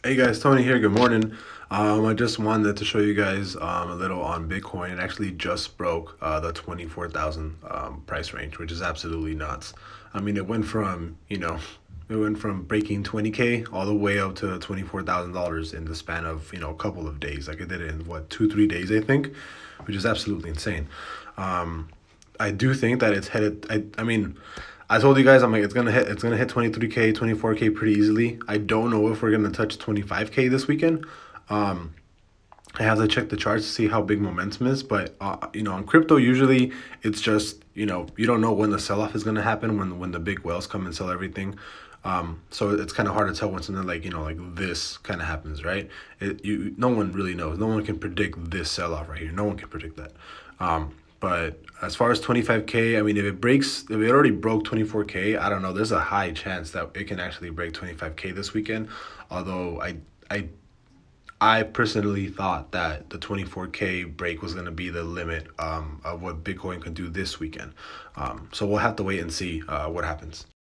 Hey guys, Tony here. Good morning. I just wanted to show you guys a little on Bitcoin. It actually just broke the 24,000 price range, which is absolutely nuts. I mean, it went from breaking 20K all the way up to $24,000 in the span of a couple of days. Like it did it in what 2 3 days, I think, which is absolutely insane. Um, I do think that it's headed. I mean, I told you guys I'm like it's gonna hit 23K, 24K pretty easily. I don't know if we're gonna touch 25K this weekend. Um, I have to check the charts to see how big momentum is, but on crypto usually it's just you don't know when the sell off is gonna happen when the big whales come and sell everything. So it's kind of hard to tell when something like this kind of happens, right? No one really knows. No one can predict this sell off right here. No one can predict that. But as far as 25K, I mean, if it already broke 24K, I don't know. There's a high chance that it can actually break 25K this weekend. Although I I personally thought that the 24K break was going to be the limit of what Bitcoin could do this weekend. So we'll have to wait and see what happens.